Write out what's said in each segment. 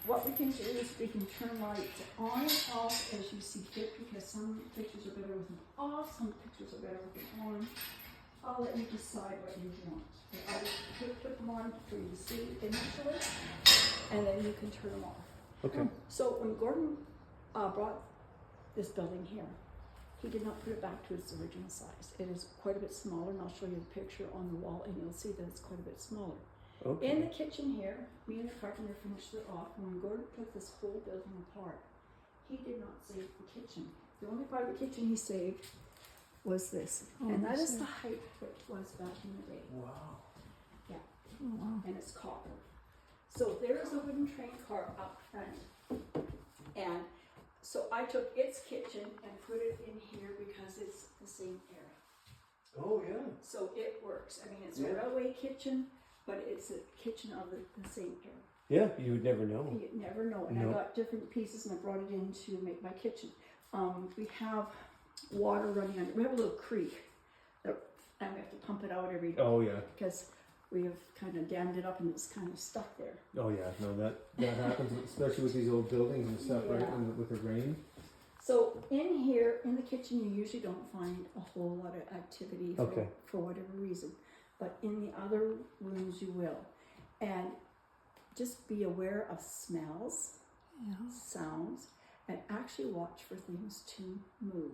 what we can do is we can turn lights on and off as you see fit, because some pictures are better with them off, some pictures are better with them on. I'll let you decide what you want. I will put them on for you to see initially, and then you can turn them off. Okay. So when Gordon brought this building here, he did not put it back to its original size. It is quite a bit smaller, and I'll show you the picture on the wall, and you'll see that it's quite a bit smaller. Okay. In the kitchen here, me and the carpenter finished it off. When Gordon took this whole building apart, he did not save the kitchen. The only part of the kitchen he saved was this. And that is the height that it was back in the day. Wow. Yeah. Oh, wow. And it's copper. So there is a wooden train car up front. And so I took its kitchen and put it in here because it's the same area. Oh, yeah. So it works. I mean, it's a railway kitchen, but it's a kitchen of the same area. Yeah, you would never know. You never know. And I got different pieces and I brought it in to make my kitchen. We have water running under. We have a little creek, and we have to pump it out every day. Oh, yeah. Because we have kind of dammed it up and it's kind of stuck there. Oh, yeah. No, that happens, especially with these old buildings and stuff, right? And with the rain. So in here, in the kitchen, you usually don't find a whole lot of activity for whatever reason. But in the other rooms, you will. And just be aware of smells, sounds, and actually watch for things to move.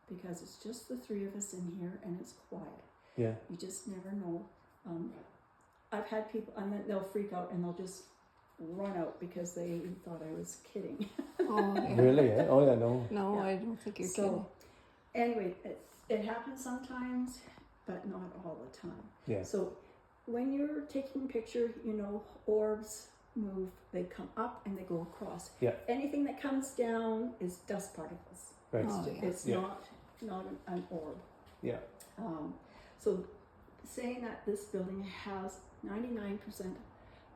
Because it's just the three of us in here and it's quiet. Yeah. You just never know. I've had people, and then they'll freak out and they'll just run out because they thought I was kidding. Oh, yeah. Really? Eh? Oh, yeah, no. No, I don't think you're kidding. Anyway, it happens sometimes, but not all the time. Yeah. So when you're taking a picture, you know, orbs move, they come up and they go across. Yeah. Anything that comes down is dust particles. Right. It's not an orb. Yeah. So saying that this building has 99%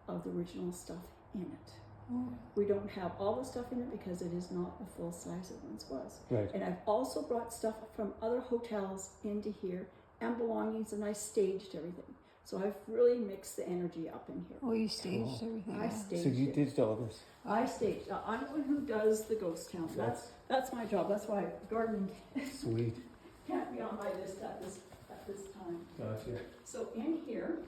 of the original stuff in it. Oh. We don't have all the stuff in it because it is not the full size it once was. Right. And I've also brought stuff from other hotels into here and belongings, and I staged everything. So I've really mixed the energy up in here. Oh, you staged everything. I staged So you it. did all this? I staged. I'm the one who does the ghost town. That's my job. That's why Gordon Sweet. can't be on my list at this time. Gotcha. So in here,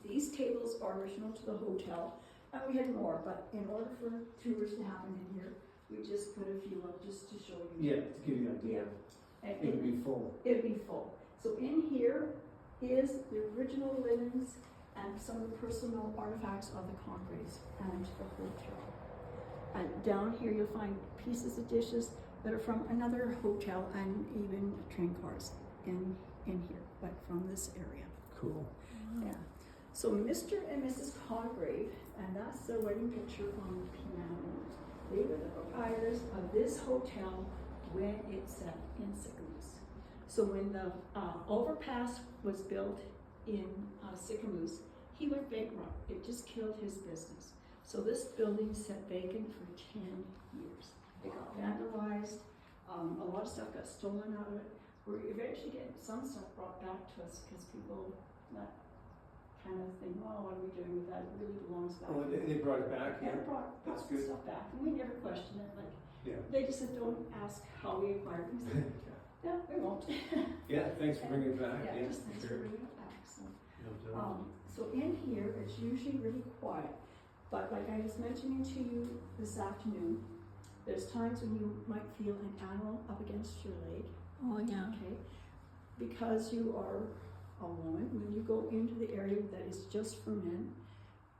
these tables are original to the hotel, and we had more, but in order for tours to happen in here, we just put a few up just to show you. Yeah, to give you an idea. And It would be full. It'd be full. So in here is the original linens and some of the personal artifacts of the Congrays and the hotel. And down here you'll find pieces of dishes that are from another hotel and even train cars in here, but from this area. Cool. Yeah. So Mr. and Mrs. Congrave, and that's their wedding picture on the piano. They were the proprietors of this hotel when it sat in Sycamoose. So when the overpass was built in Sycamoose, he went bankrupt. It just killed his business. So this building sat vacant for 10 years. It got vandalized. A lot of stuff got stolen out of it. We're eventually getting some stuff brought back to us because people that kind of think, well, what are we doing with that? It really belongs back. Oh, they brought it back? Yeah, brought That's some good. stuff back. And we never questioned it. Like, Yeah. they just said, don't ask how we acquired it. We said, no, we won't. Yeah, thanks for bringing it back. Yeah, just thanks for bringing it back. So in here, it's usually really quiet. But like I was mentioning to you this afternoon, there's times when you might feel an animal up against your leg. Oh, yeah. Okay, because you are a woman, when you go into the area that is just for men,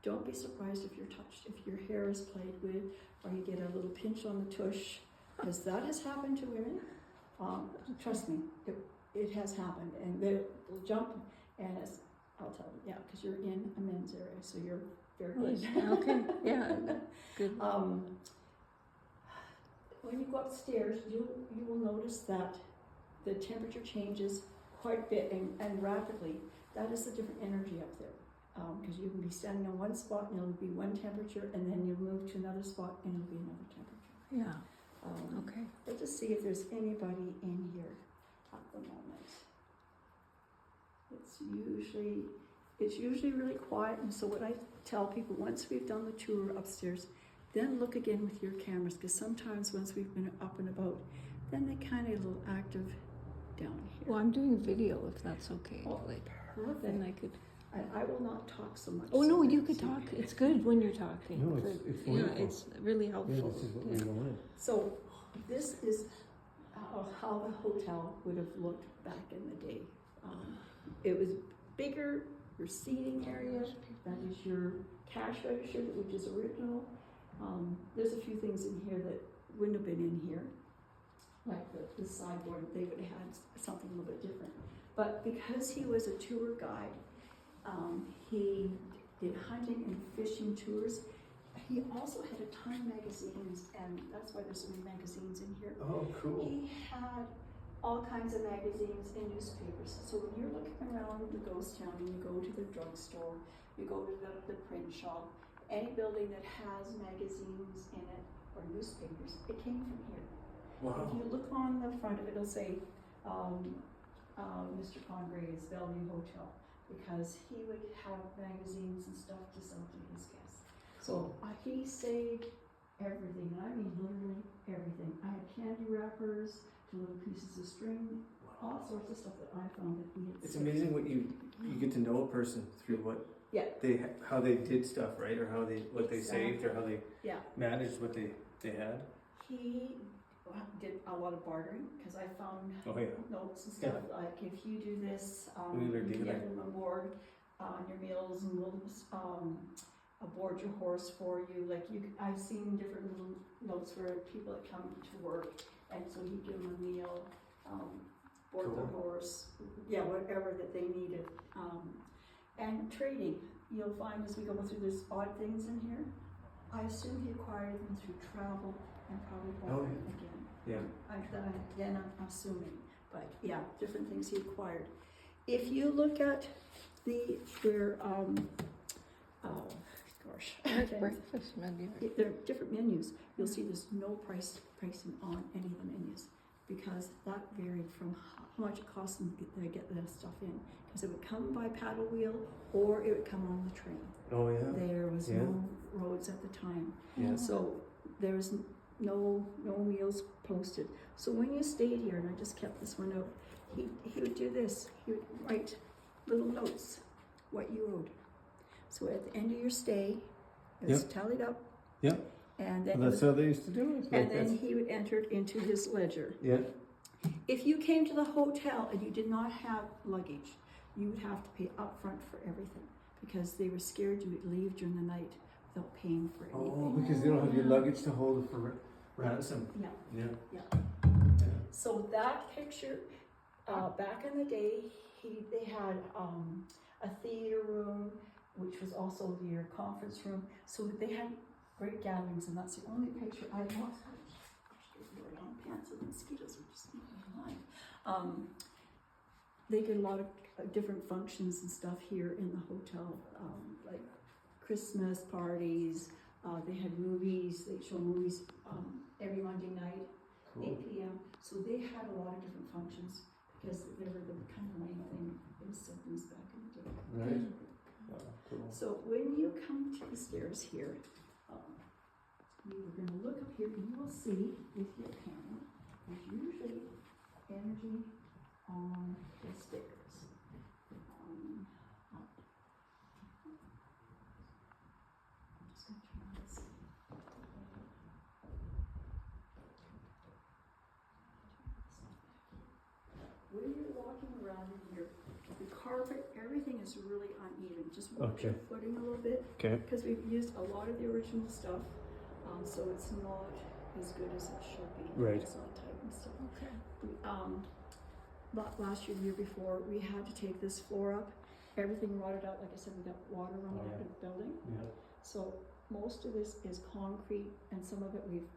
don't be surprised if you're touched, if your hair is played with, or you get a little pinch on the tush, because that has happened to women. Trust me, it has happened, and they'll jump, and I'll tell you, yeah, because you're in a men's area, so you're very good. Okay, yeah, good. When you go upstairs, you will notice that the temperature changes quite a bit and rapidly. That is a different energy up there. Because you can be standing on one spot and it'll be one temperature, and then you move to another spot and it'll be another temperature. Yeah. Okay. Let's just see if there's anybody in here at the moment. It's usually really quiet, and so what I tell people, once we've done the tour upstairs, then look again with your cameras, because sometimes once we've been up and about, then they kind of a little active down here. Well, I'm doing video if that's okay. Oh, Like, perfect. then I could. And I will not talk so much. Oh so no, you that- could talk. It's good when you're talking. No, it's yeah, wonderful. it's really Yeah, helpful. this is what Yeah. we wanted. So this is how the hotel would have looked back in the day. It was bigger, your seating area, that is your cash register, which is original. There's a few things in here that wouldn't have been in here, like the sideboard, they would have had something a little bit different. But because he was a tour guide, he did hunting and fishing tours. He also had a ton of magazines, and that's why there's so many magazines in here. Oh, cool. He had all kinds of magazines and newspapers. So when you're looking around the ghost town and you go to the drugstore, you go to the print shop, any building that has magazines in it or newspapers, it came from here. Wow. If you look on the front of it, it'll say Mr. Congray's Bellevue Hotel, because he would have magazines and stuff to sell to his guests. So he saved everything, and I mean literally everything. I had candy wrappers to little pieces of string, all sorts of stuff that I found that he had It's saved. amazing what you get to know a person through what Yeah. how they did stuff, right? Or how they what they saved, or how they Yeah. managed what they had. He did a lot of bartering, because I found Oh yeah. notes and stuff, like if you do this, Wheeler you can dealer. get them aboard on your meals, and we'll aboard your horse for you. Like I've seen different little notes where people that come to work, and so he'd give them a meal, board their Cool. horse, yeah, whatever that they needed. And trading, you'll find as we go through, there's odd things in here. I assume he acquired them through travel and probably bought Oh, them again. Yeah. Again, I'm assuming, but yeah, different things he acquired. If you look at their, oh gosh. There's breakfast menu. There are different menus. You'll see there's no pricing on any of the menus, because that varied from how much it cost them to get the stuff in. Because it would come by paddle wheel, or it would come on the train. Oh yeah. There was Yeah. no roads at the time. Yeah. So there was no meals posted. So when you stayed here, and I just kept this one out, he would do this. He would write little notes, what you owed. So at the end of your stay, it was tallied up. Yeah. And then, Well, that's how they used to do it. and then he would enter it into his ledger. Yeah. If you came to the hotel and you did not have luggage, you would have to pay upfront for everything, because they were scared you would leave during the night without paying for anything. Oh, because they don't have your luggage to hold it for ransom. Yeah. Yeah. Yeah. Yeah. So that picture, back in the day, they had a theater room, which was also their conference room. So they had great gatherings, and that's the only picture I lost. Gosh, long pants and mosquitoes are just eating my life. They did a lot of different functions and stuff here in the hotel, like Christmas parties. They had movies. They show movies every Monday night. Cool. 8 p.m. So they had a lot of different functions, because they were the kind of main thing in Sydney's back in the day. Right. Oh, cool. So when you come to the stairs here, you are going to look up here, and you will see with your camera, there's usually energy on the stairs. Up. I'm just going to try this. When you're walking around in here, the carpet, everything is really uneven. Just watch your Okay. footing a little bit, Okay. because we've used a lot of the original stuff, so it's not as good as it should be. Right. It's not tight and stuff. Okay. Last year, the year before, we had to take this floor up. Everything rotted out. Like I said, we got water running Oh, out yeah. of the building. Yeah. So most of this is concrete, and some of it we've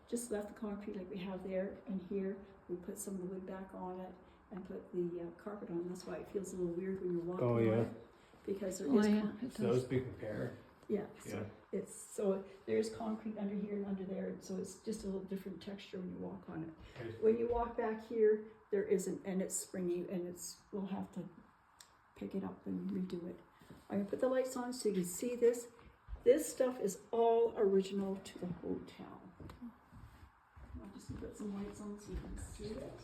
just left the concrete like we have there and here. We put some of the wood back on it and put the carpet on. That's why it feels a little weird when you're walking Oh, on yeah. it, because there Oh is yeah, concrete. it So that was does. a big repair. Yeah, Yeah. so there's concrete under here and under there, so it's just a little different texture when you walk on it. Okay. When you walk back here, there isn't, and it's springy, and we'll have to pick it up and redo it. I'm gonna put the lights on so you can see this. This stuff is all original to the hotel. I'll just put some lights on so you can see it.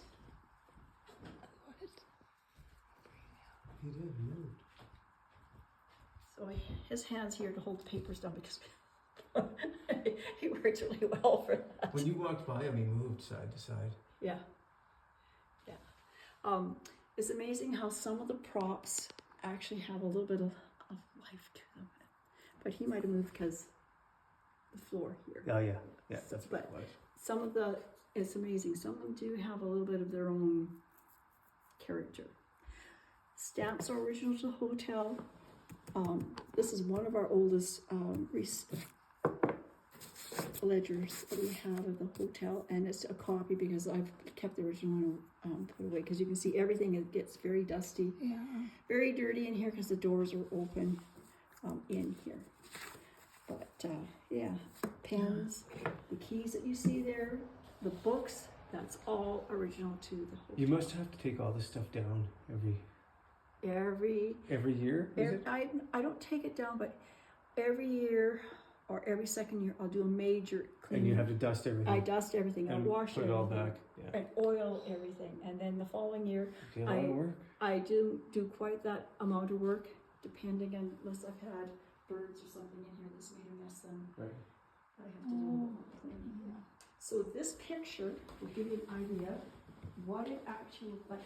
He did move. So his hand's here to hold the papers down because he works really well for that. When you walked by him, he moved side to side. Yeah. It's amazing how some of the props actually have a little bit of life to them. But he might have moved because the floor here. Oh yeah, yeah, that's what But it was. some of the, it's amazing, some of them do have a little bit of their own character. Stamps are original to the hotel. This is one of our oldest ledgers that we have of the hotel, and it's a copy because I've kept the original one put away, because you can see everything, it gets very dusty, Yeah. very dirty in here because the doors are open in here. But yeah, pens, the keys that you see there, the books, that's all original to the hotel. You must have to take all this stuff down every year. Is it? I don't take it down, but every year or every second year I'll do a major cleaning. And you have to dust everything. I dust everything. I and wash put it everything. all back. Yeah. And oil everything. And then the following year Okay, a lot of work. I do quite that amount of work, depending on, unless I've had birds or something in here that's made a mess, then Right. I have to do a little more cleaning. So this picture will give you an idea what it actually looked like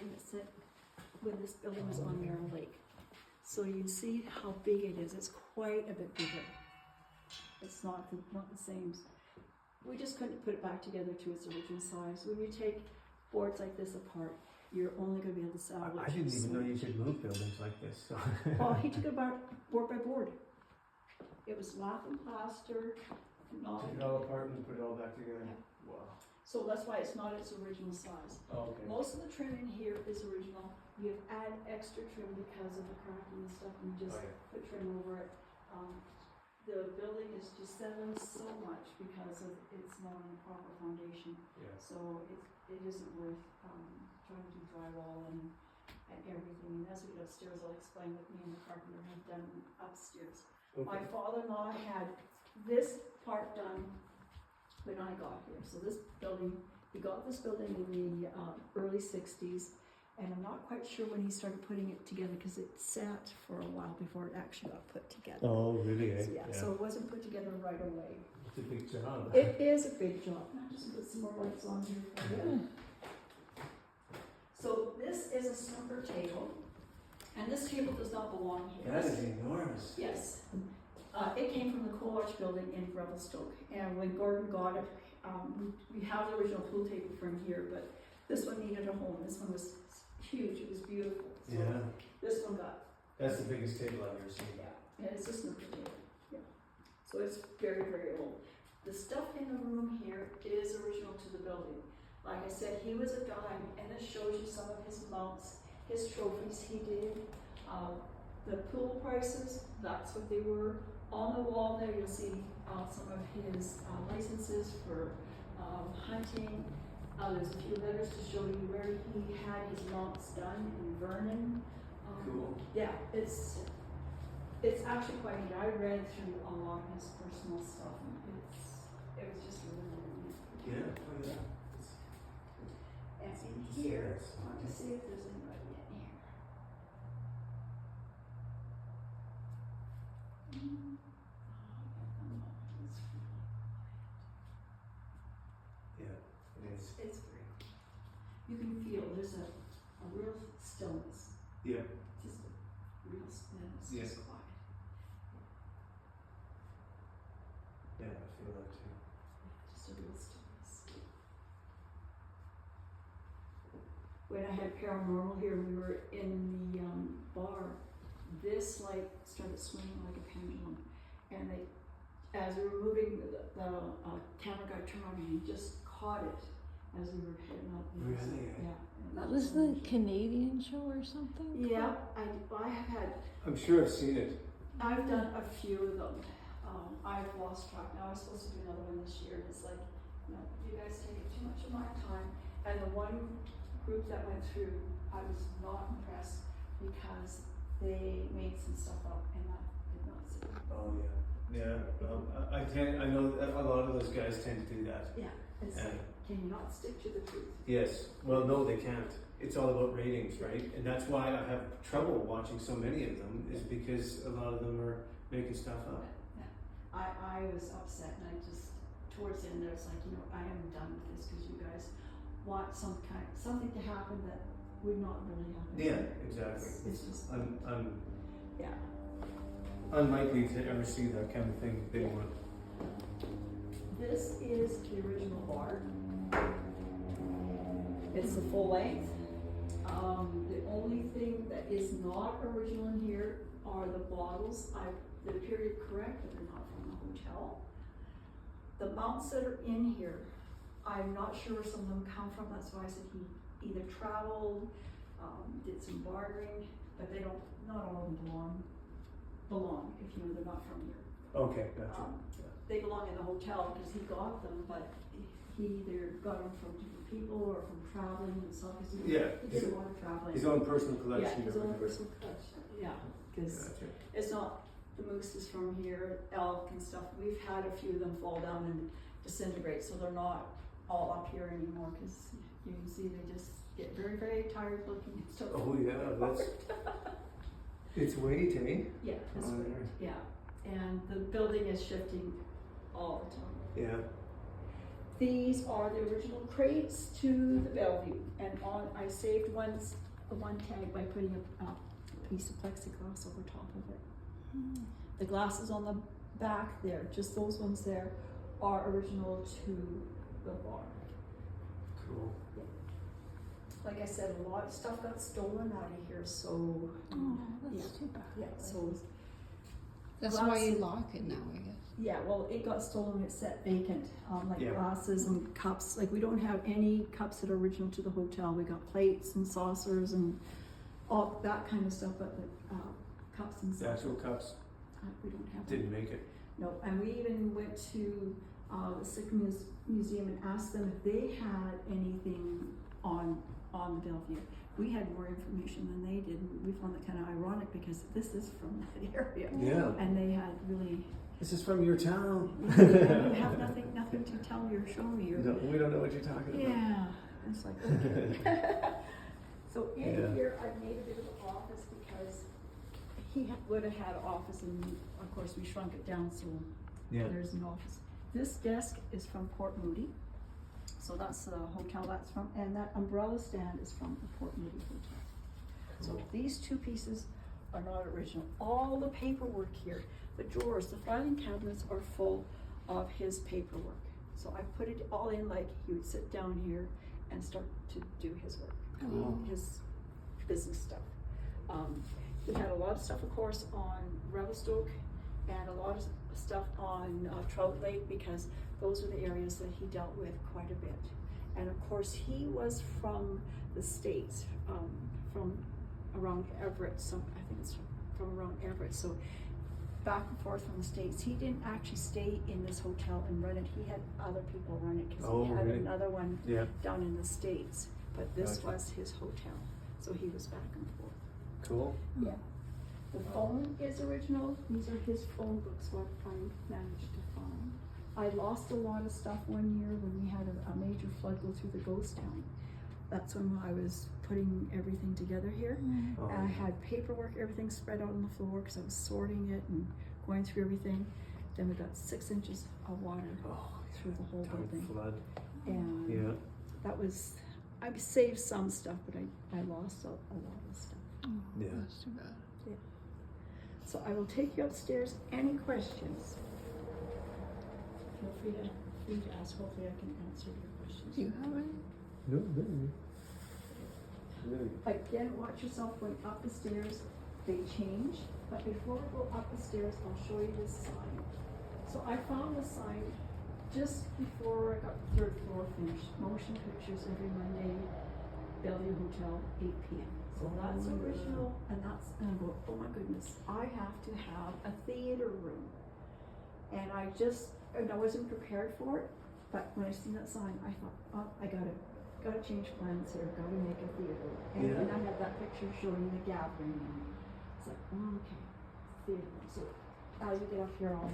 when this building was on Merrill Lake. So you can see how big it is. It's quite a bit bigger. It's not the same. We just couldn't put it back together to its original size. When you take boards like this apart, you're only going to be able to salvage. I didn't even know you could move buildings like this. So. Well, he took it apart board by board. It was lath and plaster, not. Take it all apart and put it all back together. Yeah. Wow. So that's why it's not its original size. Oh, okay. Most of the trim in here is original. You have add extra trim because of the cracking and stuff, and you just put trim over it. The building is just settling so much because of it's not on a proper foundation. Yeah. So it isn't worth trying to do drywall and everything. And as we get upstairs, I'll explain what me and the carpenter have done upstairs. Okay. My father-in-law had this part done when I got here. So this building, he got this building in the early 60s, and I'm not quite sure when he started putting it together because it sat for a while before it actually got put together. Oh, really? So, yeah, so it wasn't put together right away. It's a big job. It is a big job. I'll just put some more lights on here for you. So this is a snooker table, and this table does not belong here. That is enormous. Yes. It came from the Coal Arch building in Revelstoke, and when Gordon got it, we have the original pool table from here, but this one needed a home. This one was huge, it was beautiful. So Yeah. this one got, That's the biggest table I've ever seen. and it's a snooker table. Yeah. So it's very, very old. The stuff in the room here is original to the building. Like I said, he was a dime, and this shows you some of his mounts, his trophies he did. The pool prices, that's what they were. On the wall there, you'll see some of his licenses for hunting. There's a few letters to show you where he had his mounts done in Vernon. Cool. Yeah, it's actually quite neat. I read through a lot of his personal stuff, and it was just really, really neat. Yeah. Oh, yeah. And in here, I want to see if there's anybody in here. Yeah. It is. It's very cool. You can feel there's a real stillness, Yeah. just a real stillness, Yes. just quiet. Yeah, I feel that too. Just a real stillness. When I had paranormal here, we were in the bar. This light started swinging like a pendulum, and as we were moving, the camera guy turned on, and he just caught it as we were heading out. Really? Yeah. And That was the Canadian show or something? Yeah, I have had. I'm sure I've seen it. I've done a few of them. I've lost track now. I was supposed to do another one this year, and it's like, no, you guys take up too much of my time. And the one group that went through, I was not impressed because they made some stuff up, and I did not see. Oh, yeah. Yeah, I know that a lot of those guys tend to do that. Yeah, it's And like, can you not stick to the truth? yes, well, no, they can't. It's all about ratings, right? And that's why I have trouble watching so many of them, is because a lot of them are making stuff up. Yeah. I was upset and I just, towards the end, I was like, you know, I am done with this because you guys want something to happen that would not really happen. Yeah, exactly. It's just, I'm yeah. unlikely to ever see that kind of thing they want. This is the original bar. It's the full length. The only thing that is not original in here are the bottles. They're period correct, but they're not from the hotel. The mounts that are in here, I'm not sure where some of them come from. That's why I said he either traveled, did some bartering, but they don't, not all of them belong, if you know, they're not from here. Okay, gotcha. They belong in the hotel because he got them, but he either got them from different people or from traveling and stuff. He did a lot of traveling. His own personal collection. Yeah, his or own whatever. personal collection. Yeah, because Gotcha. it's not the moose is from here, elk and stuff. We've had a few of them fall down and disintegrate, so they're not all up here anymore. Because you can see they just get very, very tired looking and stuff. Oh yeah, that's. It's weight, eh? Yeah, it's Oh, weird. Yeah, and the building is shifting all the time. Yeah. These are the original crates to the Bellevue, and I saved one tag by putting a piece of plexiglass over top of it. The glasses on the back there, just those ones there, are original to the bar. Cool. Like I said, a lot of stuff got stolen out of here, so Oh, that's yeah. too bad. Yeah, so That's why you lock it now, I guess. yeah, well, it got stolen, it's set vacant, like Yeah. glasses and cups. Like, we don't have any cups that are original to the hotel. We got plates and saucers and all that kind of stuff, but the cups and The stuff, actual cups we don't have them. didn't make it. No, and we even went to the Sick Museum and asked them if they had anything on the Bellevue. We had more information than they did, and we found that kind of ironic because this is from that area. Yeah. And they had really, This is from your town. you have nothing to tell me or show me. Or, No, we don't know what you're talking about. yeah, it's like, okay. So in Yeah. here, I made a bit of an office because he would have had an office, and of course we shrunk it down, so Yeah. there's an office. This desk is from Port Moody, so that's the hotel that's from, and that umbrella stand is from the Port Moody Hotel. So these two pieces are not original. All the paperwork here, the drawers, the filing cabinets are full of his paperwork. So I put it all in, like he would sit down here and start to do his work, his business stuff. We had a lot of stuff, of course, on Revelstoke and a lot of stuff on Trout Lake, because those are the areas that he dealt with quite a bit. And of course, he was from the States, from around Everett, so I think it's from around Everett. So back and forth from the States. He didn't actually stay in this hotel and run it. He had other people run it because he had really? another one Yeah. down in the States. But this Gotcha. was his hotel. So he was back and forth. Cool. Yeah. The phone is original. These are his phone books, what I managed to find. I lost a lot of stuff one year when we had a major flood go through the ghost town. That's when I was putting everything together here. Oh. And I had paperwork, everything spread out on the floor because I was sorting it and going through everything. Then we got 6 inches of water through the whole Town building. flood. And Yeah. that was, I saved some stuff, but I lost a lot of stuff. Oh, Yeah. that's too bad. So I will take you upstairs. Any questions? Feel free to ask. Hopefully I can answer your questions. Do you have any? No, no. Really? Again, watch yourself going up the stairs. They change. But before we go up the stairs, I'll show you this sign. So I found the sign just before I got the 3rd floor finished. Motion pictures every Monday, Bellevue Hotel, 8 p.m. So that's original, and I go, oh my goodness, I have to have a theater room. And I wasn't prepared for it, but when I seen that sign, I thought, oh, I gotta change plans here, gotta make a theater. And Yeah. then I had that picture showing the gathering, and it's like, oh, okay, theater room. So as we get up here, I'll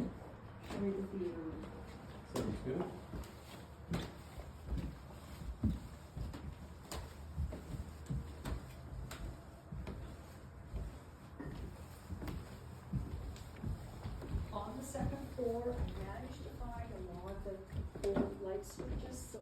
or in the theater room. Sounds good. On the second floor, I managed to find a lot of the old light switches, so